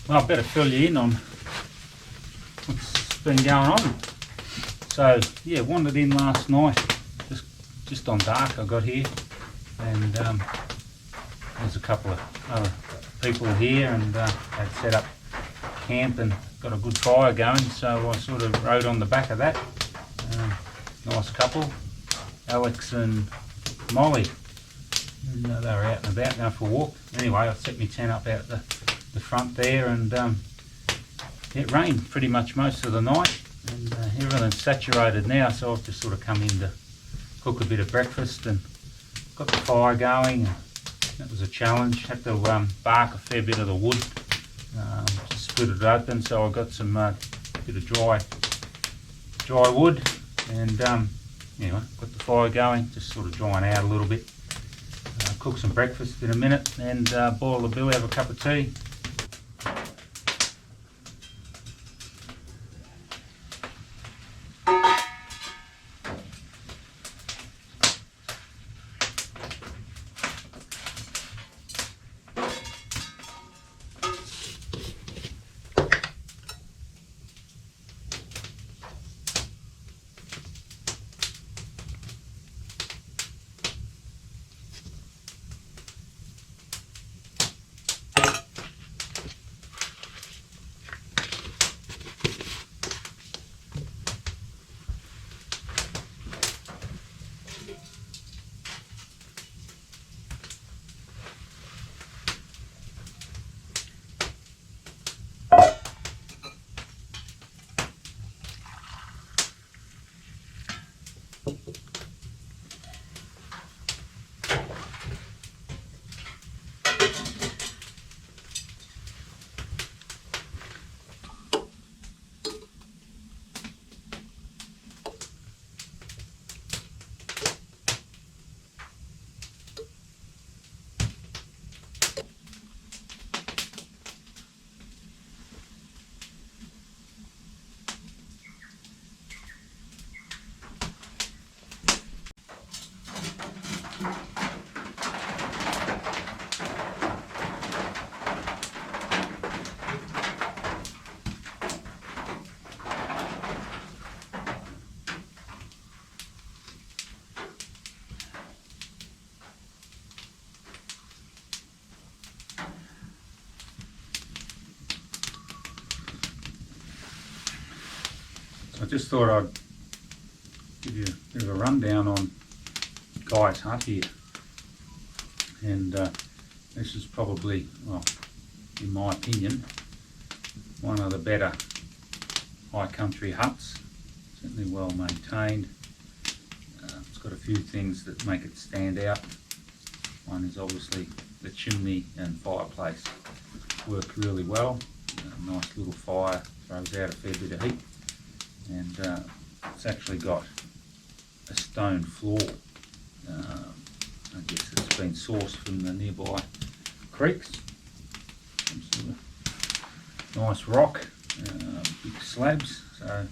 Well, I better fill you in on what's been going on. So yeah, wandered in last night, just on dark I got here, and there's a couple of other people here, and had set up camp and got a good fire going, so I sort of rode on the back of that. Nice couple, Alex and Molly, and they were out and about going for a walk. Anyway, I set my tent up out the front there, and it rained pretty much most of the night, and everything's saturated now, so I've just sort of come in to cook a bit of breakfast and got the fire going. That was a challenge. Had to bark a fair bit of the wood, just split it open, so I got some bit of dry wood, and anyway, got the fire going, just sort of drying out a little bit. Cook some breakfast in a minute, and boil the billy, have a cup of tea. I just thought I'd give you a bit of a rundown on Guy's hut here, and this is probably, well, in my opinion, one of the better high country huts. Certainly well maintained. It's got a few things that make it stand out. One is obviously the chimney and fireplace work really well. Nice little fire, throws out a fair bit of heat. And it's actually got a stone floor. I guess it's been sourced from the nearby creeks. Some sort of nice rock, big slabs, so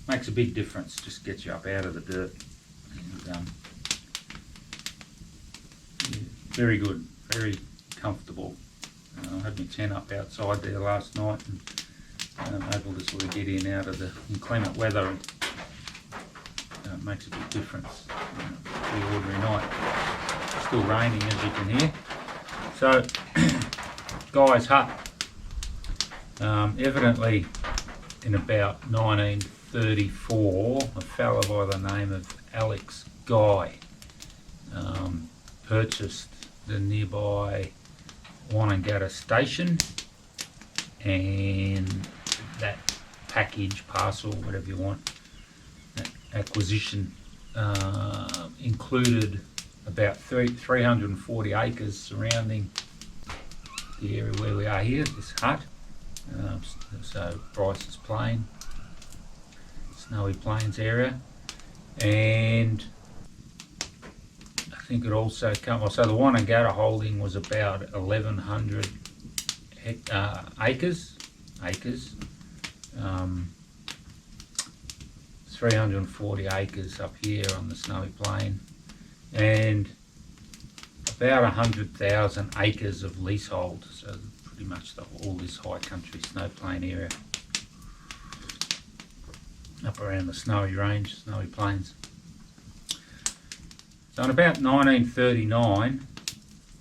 makes a big difference. Just gets you up out of the dirt. And, yeah, very good, very comfortable. I had my tent up outside there last night, and able to sort of get in out of the inclement weather, and it makes a big difference. Pretty ordinary night. Still raining, as you can hear. So, Guy's hut. Evidently, in about 1934, a fellow by the name of Alex Guy purchased the nearby Wanangata station, and that package, parcel, whatever you want, that acquisition included about 340 acres surrounding the area where we are here, this hut. So Bryce's Plain, Snowy Plains area, and I think it also so the Wanangata holding was about 1,100 acres. 340 acres up here on the Snowy Plain, and about 100,000 acres of leasehold, so pretty much all this high country snow plain area. Up around the snowy range, snowy plains. So in about 1939,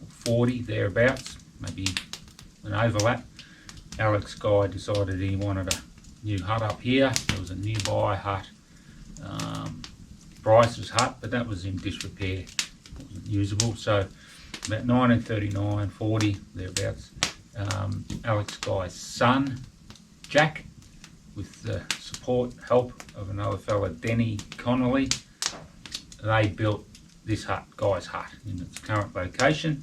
40 thereabouts, maybe an overlap, Alex Guy decided he wanted a new hut up here. There was a nearby hut, Bryce's hut, but that was in disrepair, it wasn't usable. So about 1939, 40 thereabouts, Alex Guy's son, Jack, with the help of another fella, Denny Connolly, they built this hut, Guy's hut, in its current location,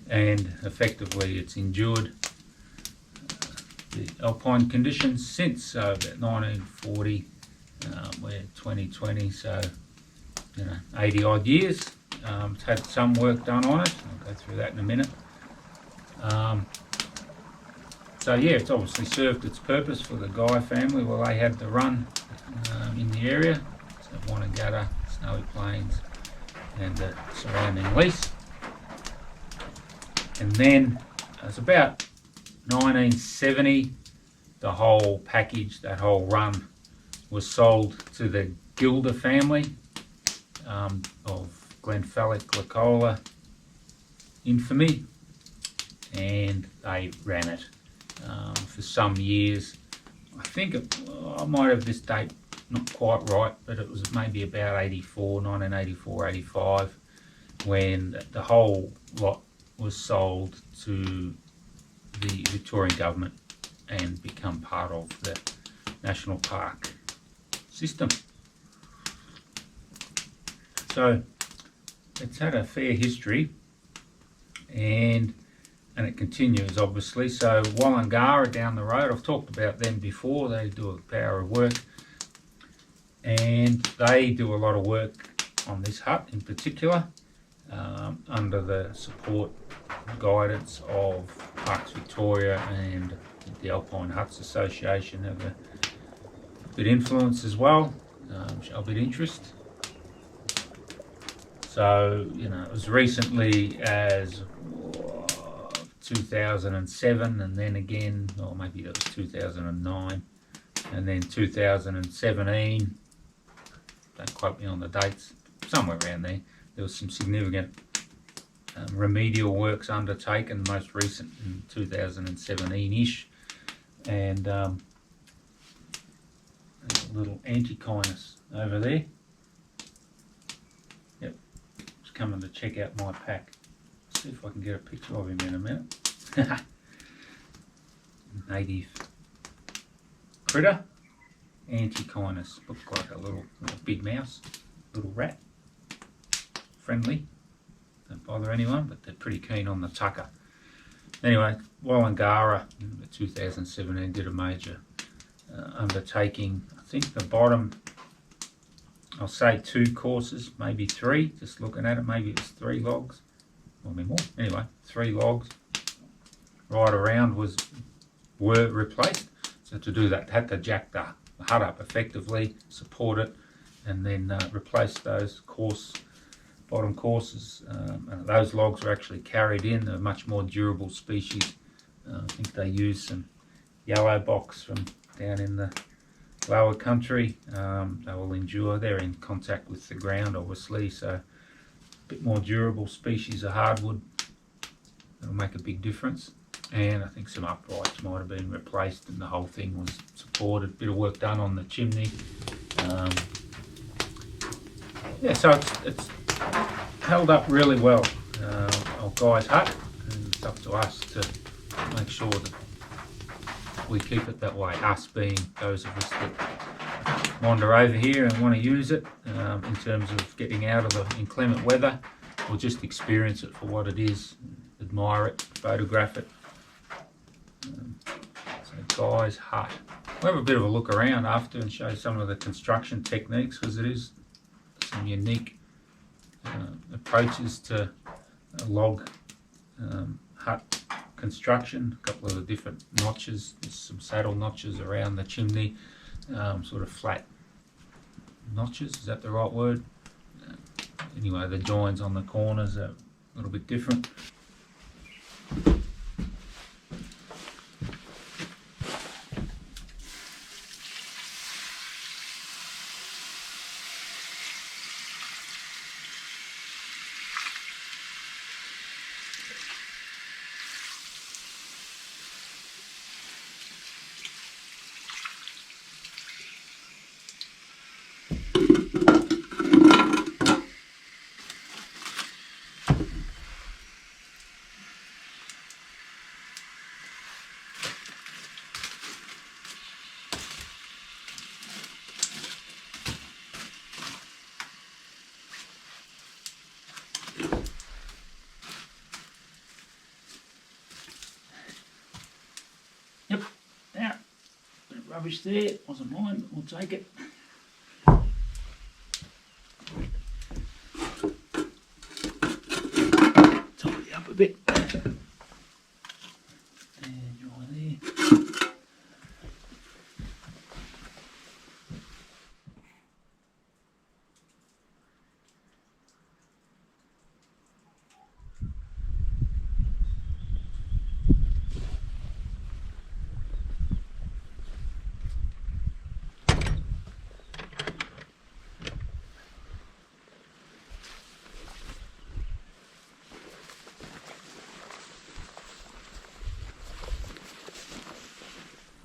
and effectively it's endured the alpine conditions since. So about 1940, we're 2020, so 80 odd years. It's had some work done on it. I'll go through that in a minute. So yeah, it's obviously served its purpose for the Guy family while they had the run in the area. So Wanagata, Snowy Plains and the surrounding lease. And then it's about 1970, the whole package, that whole run was sold to the Gilder family of Glenfellic, Lacola infamy, and they ran it for some years. I think I might have this date not quite right, but it was maybe about 1984, 85, when the whole lot was sold to the Victorian government and become part of the national park system. So it's had a fair history, and it continues obviously. So Wollongara down the road, I've talked about them before. They do a power of work, and they do a lot of work on this hut in particular, under the support and guidance of Parks Victoria and the Alpine Huts Association have a bit influence as well, a bit interest. So, it was recently as 2007, and then again, or maybe that was 2009, and then 2017, don't quote me on the dates, somewhere around there, there was some significant remedial works undertaken, most recent in 2017-ish, and a little Antechinus over there. Yep, just coming to check out my pack. See if I can get a picture of him in a minute. Native critter, Antechinus. Looks like a little big mouse, little rat. Friendly, don't bother anyone, but they're pretty keen on the tucker. Anyway, Wollongara in 2017 did a major undertaking. I think the bottom, I'll say 2 courses, maybe 3, just looking at it, maybe it's 3 logs, or maybe more. Anyway, 3 logs right around were replaced. So to do that, had to jack the hut up effectively, support it, and then replace those bottom courses. And those logs were actually carried in. They're much more durable species. I think they used some yellow box from down in the lower country. They will endure. They're in contact with the ground, obviously, so a bit more durable species of hardwood. That'll make a big difference. And I think some uprights might have been replaced, and the whole thing was supported. Bit of work done on the chimney. Yeah, so it's held up really well, our Guy's hut, and it's up to us to make sure that we keep it that way, us being those of us that wander over here and want to use it in terms of getting out of the inclement weather, or just experience it for what it is, admire it, photograph it. So Guy's hut. We'll have a bit of a look around after and show some of the construction techniques, because it is some unique approaches to log hut construction. A couple of the different notches, there's some saddle notches around the chimney, sort of flat notches, is that the right word? Anyway, the joins on the corners are a little bit different. rubbish there, wasn't mine, we'll take it. Tidy up a bit. And dry there.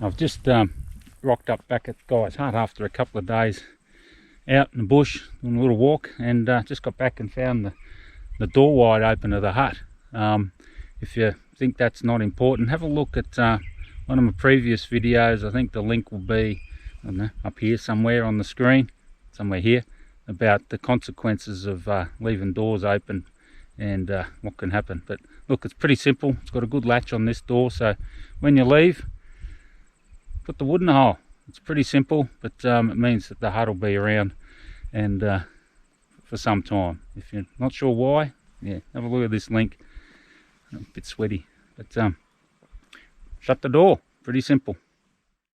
I've just rocked up back at Guy's Hut after a couple of days out in the bush on a little walk, and just got back and found the door wide open of the hut. If you think that's not important, have a look at one of my previous videos. I think the link will be, I don't know, up here somewhere on the screen, somewhere here, about the consequences of leaving doors open and what can happen. But look, it's pretty simple. It's got a good latch on this door, so when you leave, put the wood in the hole. It's pretty simple, but it means that the hut will be around and for some time. If you're not sure why, yeah, have a look at this link. A bit sweaty, but shut the door. Pretty simple.